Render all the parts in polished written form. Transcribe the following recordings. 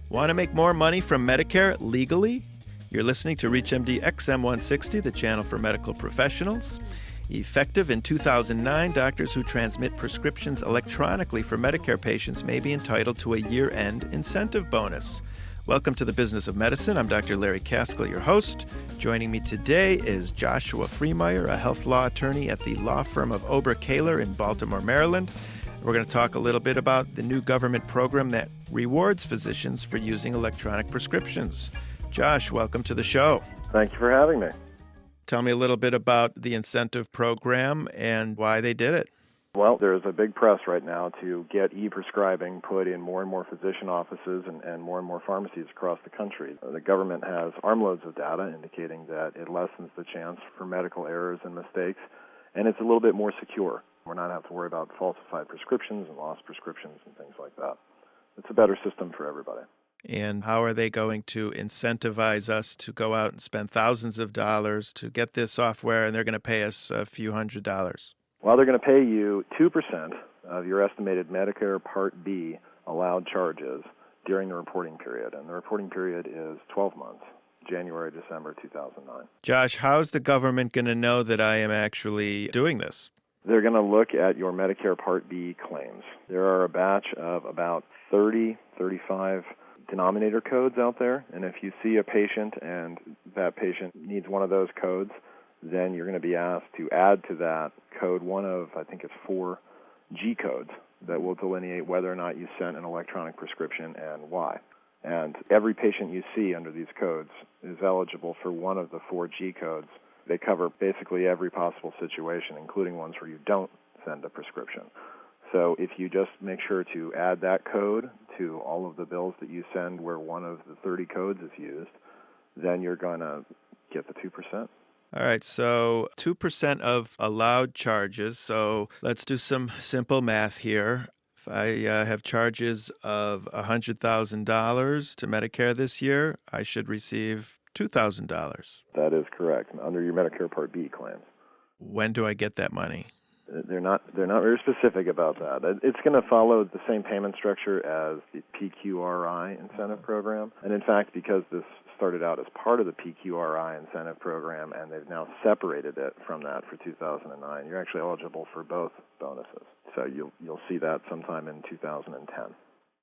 Want to make more money from Medicare legally? You're listening to ReachMD XM160, the channel for medical professionals. Effective in 2009, doctors who transmit prescriptions electronically for Medicare patients may be entitled to a year-end incentive bonus. Welcome to the Business of Medicine. I'm Dr. Larry Kaskel, your host. Joining me today is Joshua Freemire, a health law attorney at the law firm of Ober, Kaler in Baltimore, Maryland. We're going to talk a little bit about the new government program that rewards physicians for using electronic prescriptions. Josh, welcome to the show. Thank you for having me. Tell me a little bit about the incentive program and why they did it. Well, there's a big press right now to get E-Prescribing put in more and more physician offices and more pharmacies across the country. The government has armloads of data indicating that it lessens the chance for medical errors and mistakes, and it's a little bit more secure. We're not having to worry about falsified prescriptions and lost prescriptions and things like that. It's a better system for everybody. And how are they going to incentivize us to go out and spend thousands of dollars to get this software, and they're going to pay us a few $100s? Well, they're going to pay you 2% of your estimated Medicare Part B allowed charges during the reporting period, and the reporting period is 12 months, January, December 2009. Josh, how's the government going to know that I am actually doing this? They're going to look at your Medicare Part B claims. There are a batch of about 35 denominator codes out there, and if you see a patient and that patient needs one of those codes, then you're going to be asked to add to that code one of, I think it's 4 G codes that will delineate whether or not you sent an electronic prescription and why. And every patient you see under these codes is eligible for one of the 4 G codes. They cover basically every possible situation, including ones where you don't send a prescription. So if you just make sure to add that code to all of the bills that you send where one of the 30 codes is used, then you're going to get the 2%. All right, so 2% of allowed charges. So let's do some simple math here. If I have charges of $100,000 to Medicare this year, I should receive $2,000. That is correct, under your Medicare Part B claims. When do I get that money? They're not very specific about that. It's going to follow the same payment structure as the PQRI incentive program. And in fact, because this started out as part of the PQRI incentive program and they've now separated it from that for 2009, you're actually eligible for both bonuses. So you'll see that sometime in 2010.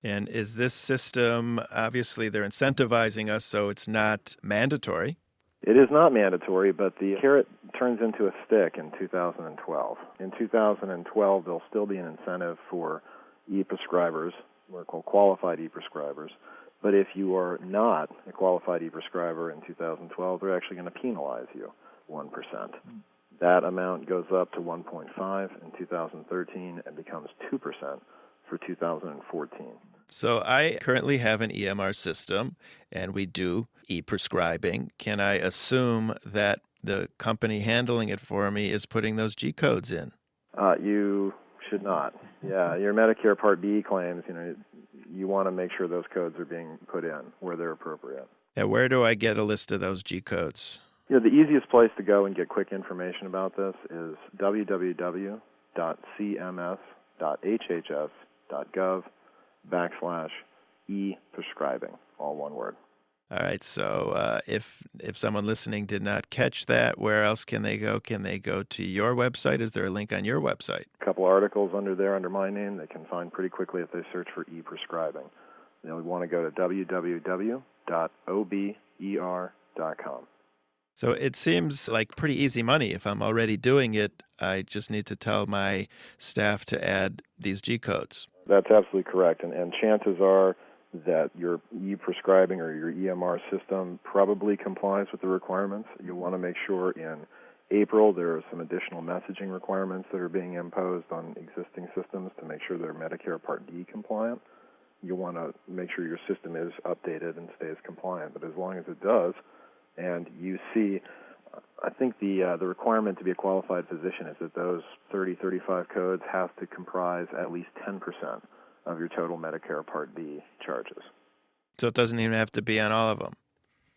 And is this system, obviously they're incentivizing us, so it's not mandatory? It is not mandatory, but the carrot turns into a stick in 2012. In 2012, there'll still be an incentive for e-prescribers, we're called qualified e-prescribers. But if you are not a qualified e-prescriber in 2012, they're actually going to penalize you 1%. That amount goes up to 1.5 in 2013 and becomes 2% for 2014. So I currently have an EMR system, and we do e-prescribing. Can I assume that the company handling it for me is putting those G codes in? You should not. Yeah, your Medicare Part B claims, you want to make sure those codes are being put in where they're appropriate. And where do I get a list of those G codes? The easiest place to go and get quick information about this is www.cms.hhs.gov/e-prescribing, all one word. All right, so if someone listening did not catch that, where else can they go? Can they go to your website? Is there a link on your website? A couple articles under there under my name they can find pretty quickly if they search for e-prescribing. They'll want to go to www.ober.com. So it seems like pretty easy money. If I'm already doing it, I just need to tell my staff to add these G codes. That's absolutely correct, and chances are that your e-prescribing or your EMR system probably complies with the requirements. You'll want to make sure in April there are some additional messaging requirements that are being imposed on existing systems to make sure they're Medicare Part D compliant. You'll want to make sure your system is updated and stays compliant, but as long as it does, and you see, I think the requirement to be a qualified physician is that those 35 codes have to comprise at least 10% of your total Medicare Part B charges. So it doesn't even have to be on all of them?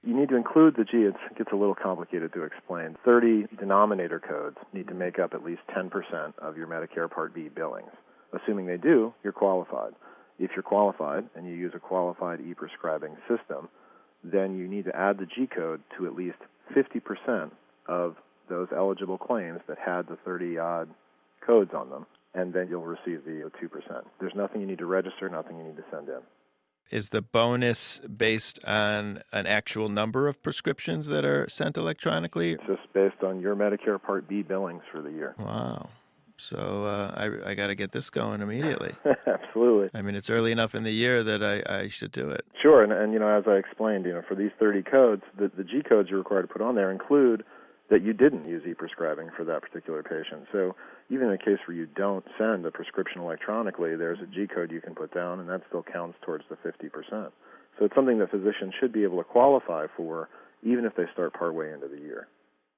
You need to include the G. It gets a little complicated to explain. 30 denominator codes need to make up at least 10% of your Medicare Part B billings. Assuming they do, you're qualified. if you're qualified and you use a qualified e-prescribing system, then you need to add the G-code to at least 50% of those eligible claims that had the 30-odd codes on them, and then you'll receive the 2%. There's nothing you need to register, nothing you need to send in. Is the bonus based on an actual number of prescriptions that are sent electronically? It's just based on your Medicare Part B billings for the year. Wow. So I got to get this going immediately. Absolutely. I mean, it's early enough in the year that I should do it. Sure, and as I explained, for these 30 codes, the G codes you're required to put on there include that you didn't use e-prescribing for that particular patient. So even in a case where you don't send a prescription electronically, there's a G code you can put down, and that still counts towards the 50%. So it's something that physicians should be able to qualify for, even if they start partway into the year.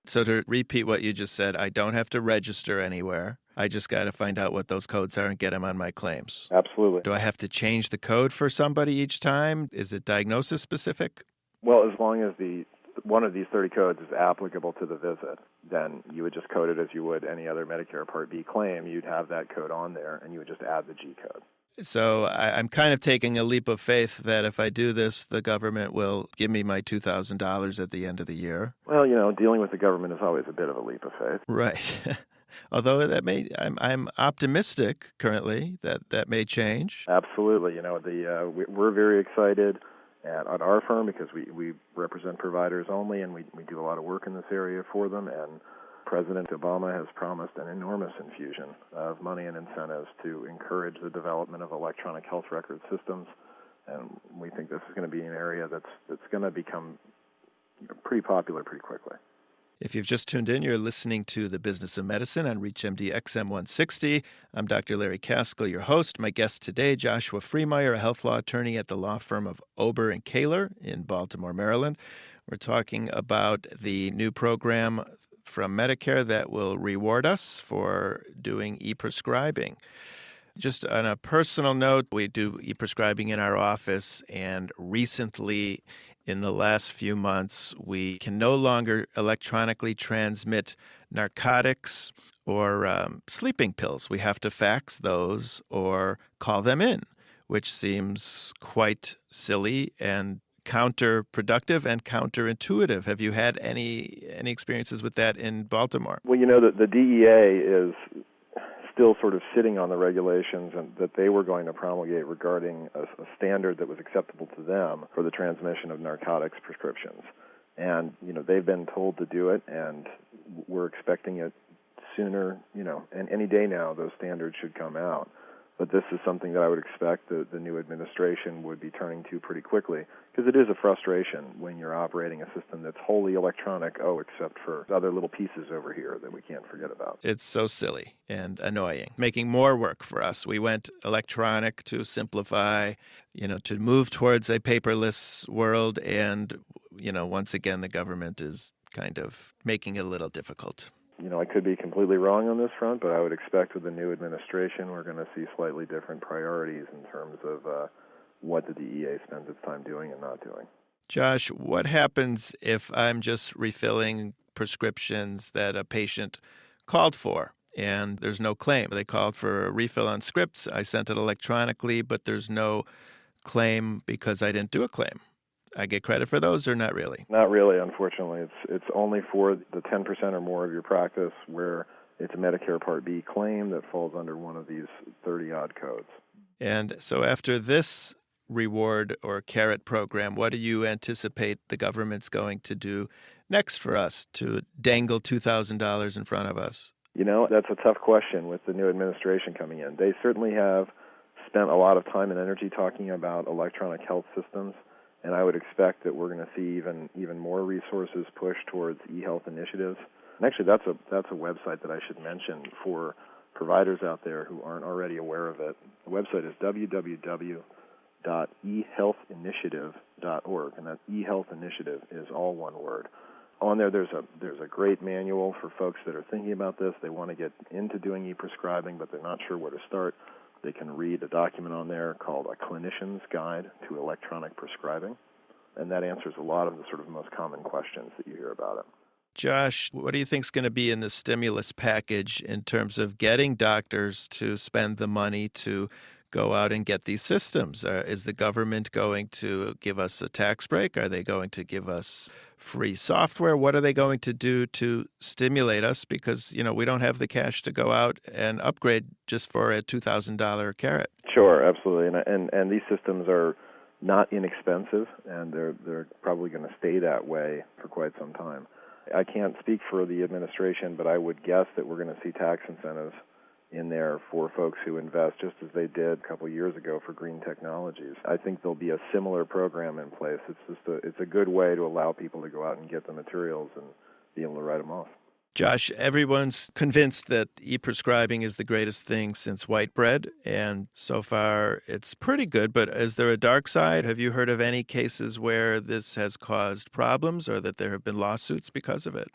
So to repeat what you just said, I don't have to register anywhere. I just got to find out what those codes are and get them on my claims. Absolutely. Do I have to change the code for somebody each time? Is it diagnosis specific? Well, as long as one of these 30 codes is applicable to the visit, then you would just code it as you would any other Medicare Part B claim. You'd have that code on there, and you would just add the G code. So I'm kind of taking a leap of faith that if I do this, the government will give me my $2,000 at the end of the year. Well, dealing with the government is always a bit of a leap of faith. Right. Although I'm optimistic currently that may change. Absolutely. We're very excited at our firm because we represent providers only, and we do a lot of work in this area for them. And President Obama has promised an enormous infusion of money and incentives to encourage the development of electronic health record systems. And we think this is going to be an area that's going to become pretty popular pretty quickly. If you've just tuned in, you're listening to The Business of Medicine on ReachMD XM 160. I'm Dr. Larry Kaskel, your host. My guest today, Joshua Freemire, a health law attorney at the law firm of Ober and Kaler in Baltimore, Maryland. We're talking about the new program from Medicare that will reward us for doing e-prescribing. Just on a personal note, we do e-prescribing in our office, and recently, in the last few months, we can no longer electronically transmit narcotics or sleeping pills. We have to fax those or call them in, which seems quite silly and counterproductive and counterintuitive. Have you had any experiences with that in Baltimore? Well, the DEA is still sort of sitting on the regulations and that they were going to promulgate regarding a standard that was acceptable to them for the transmission of narcotics prescriptions. And, they've been told to do it, and we're expecting it sooner, and any day now those standards should come out. But this is something that I would expect the new administration would be turning to pretty quickly, because it is a frustration when you're operating a system that's wholly electronic, except for other little pieces over here that we can't forget about. It's so silly and annoying, making more work for us. We went electronic to simplify, to move towards a paperless world, and, once again, the government is kind of making it a little difficult. I could be completely wrong on this front, but I would expect with the new administration we're going to see slightly different priorities in terms of what the DEA spends its time doing and not doing. Josh, what happens if I'm just refilling prescriptions that a patient called for and there's no claim? They called for a refill on scripts. I sent it electronically, but there's no claim because I didn't do a claim. I get credit for those or not really? Not really, unfortunately. It's only for the 10% or more of your practice where it's a Medicare Part B claim that falls under one of these 30-odd codes. And so after this reward or carrot program, what do you anticipate the government's going to do next for us to dangle $2,000 in front of us? That's a tough question with the new administration coming in. They certainly have spent a lot of time and energy talking about electronic health systems. And I would expect that we're going to see even more resources pushed towards e-health initiatives. And actually, that's a website that I should mention for providers out there who aren't already aware of it. The website is www.ehealthinitiative.org, and that e-health initiative is all one word. On there's a great manual for folks that are thinking about this. They want to get into doing e-prescribing, but they're not sure where to start. They can read a document on there called A Clinician's Guide to Electronic Prescribing, and that answers a lot of the sort of most common questions that you hear about it. Josh, what do you think is going to be in the stimulus package in terms of getting doctors to spend the money to go out and get these systems? Is the government going to give us a tax break? Are they going to give us free software? What are they going to do to stimulate us? Because, we don't have the cash to go out and upgrade just for a $2,000 carrot. Sure, absolutely. And these systems are not inexpensive, and they're probably going to stay that way for quite some time. I can't speak for the administration, but I would guess that we're going to see tax incentives in there for folks who invest, just as they did a couple of years ago for green technologies. I think there'll be a similar program in place. It's a good way to allow people to go out and get the materials and be able to write them off. Josh, everyone's convinced that e-prescribing is the greatest thing since white bread, and so far it's pretty good, but is there a dark side? Have you heard of any cases where this has caused problems or that there have been lawsuits because of it?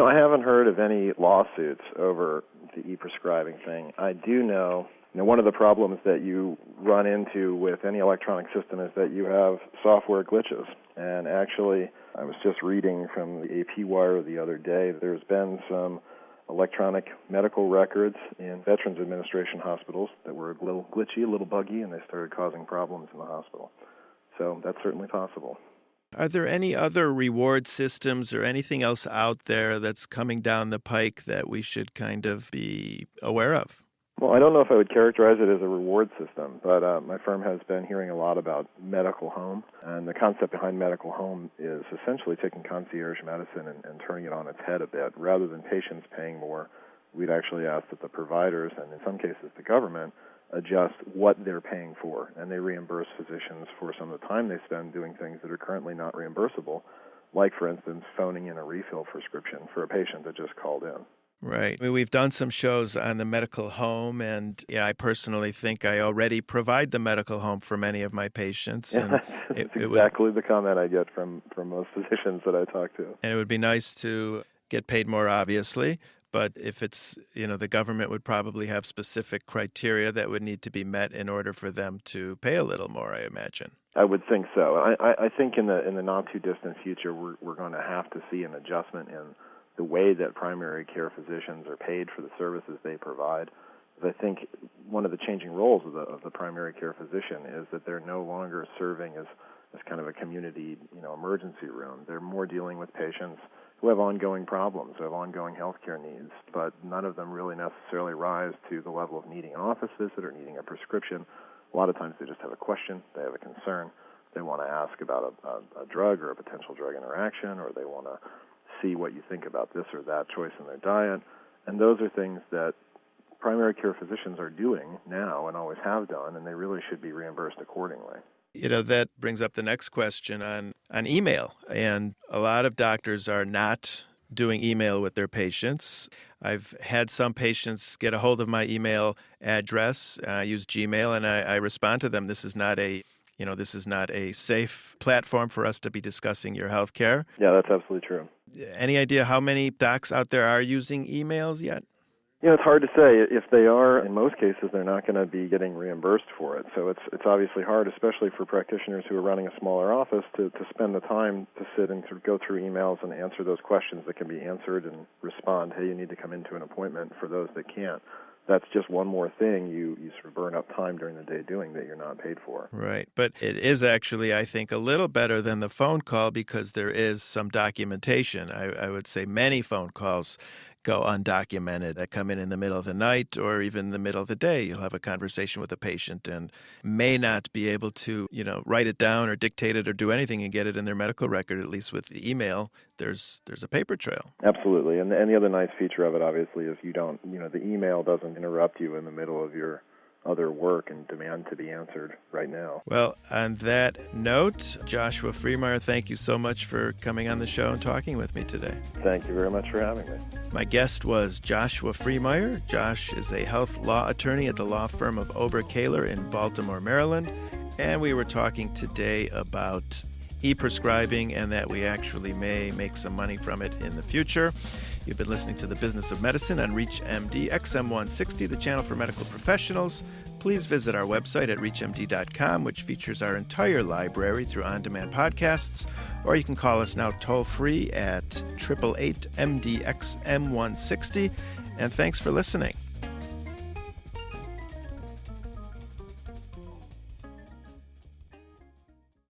I haven't heard of any lawsuits over the e-prescribing thing. I do know, one of the problems that you run into with any electronic system is that you have software glitches. And actually, I was just reading from the AP Wire the other day, there's been some electronic medical records in Veterans Administration hospitals that were a little glitchy, a little buggy, and they started causing problems in the hospital. So that's certainly possible. Are there any other reward systems or anything else out there that's coming down the pike that we should kind of be aware of? Well, I don't know if I would characterize it as a reward system, but my firm has been hearing a lot about medical home, and the concept behind medical home is essentially taking concierge medicine and turning it on its head a bit. Rather than patients paying more, we'd actually ask that the providers, and in some cases the government, adjust what they're paying for, and they reimburse physicians for some of the time they spend doing things that are currently not reimbursable, like, for instance, phoning in a refill prescription for a patient that just called in. Right. We've done some shows on the medical home, and I personally think I already provide the medical home for many of my patients. And That's exactly the comment I get from most physicians that I talk to. And it would be nice to get paid more, obviously. But if it's, the government would probably have specific criteria that would need to be met in order for them to pay a little more, I imagine. I would think so. I think in the not too distant future, we're going to have to see an adjustment in the way that primary care physicians are paid for the services they provide. I think one of the changing roles of the primary care physician is that they're no longer serving as kind of a community, emergency room. They're more dealing with patients who have ongoing problems, who have ongoing health care needs, but none of them really necessarily rise to the level of needing an office visit or needing a prescription. A lot of times they just have a question, they have a concern, they want to ask about a drug or a potential drug interaction, or they want to see what you think about this or that choice in their diet. And those are things that primary care physicians are doing now and always have done, and they really should be reimbursed accordingly. That brings up the next question on email. And a lot of doctors are not doing email with their patients. I've had some patients get a hold of my email address. I use Gmail, and I respond to them. This is not a safe platform for us to be discussing your health care. Yeah, that's absolutely true. Any idea how many docs out there are using emails yet? It's hard to say. If they are, in most cases, they're not going to be getting reimbursed for it. So it's obviously hard, especially for practitioners who are running a smaller office, to spend the time to sit and sort of go through emails and answer those questions that can be answered and respond, hey, you need to come into an appointment, for those that can't. That's just one more thing you sort of burn up time during the day doing that you're not paid for. Right. But it is actually, I think, a little better than the phone call because there is some documentation. I would say many phone calls go undocumented, that come in the middle of the night or even the middle of the day. You'll have a conversation with a patient and may not be able to, write it down or dictate it or do anything and get it in their medical record. At least with the email, there's a paper trail. Absolutely. And the other nice feature of it, obviously, is you don't, the email doesn't interrupt you in the middle of your other work and demand to be answered right now. Well, on that note, Joshua Freemire, thank you so much for coming on the show and talking with me today. Thank you very much for having me. My guest was Joshua Freemire. Josh is a health law attorney at the law firm of Ober, Kaler in Baltimore, Maryland. And we were talking today about e-prescribing and that we actually may make some money from it in the future. You've been listening to The Business of Medicine on ReachMD XM160, the channel for medical professionals. Please visit our website at reachmd.com, which features our entire library through on-demand podcasts, or you can call us now toll-free at 888-MD-XM160. And thanks for listening.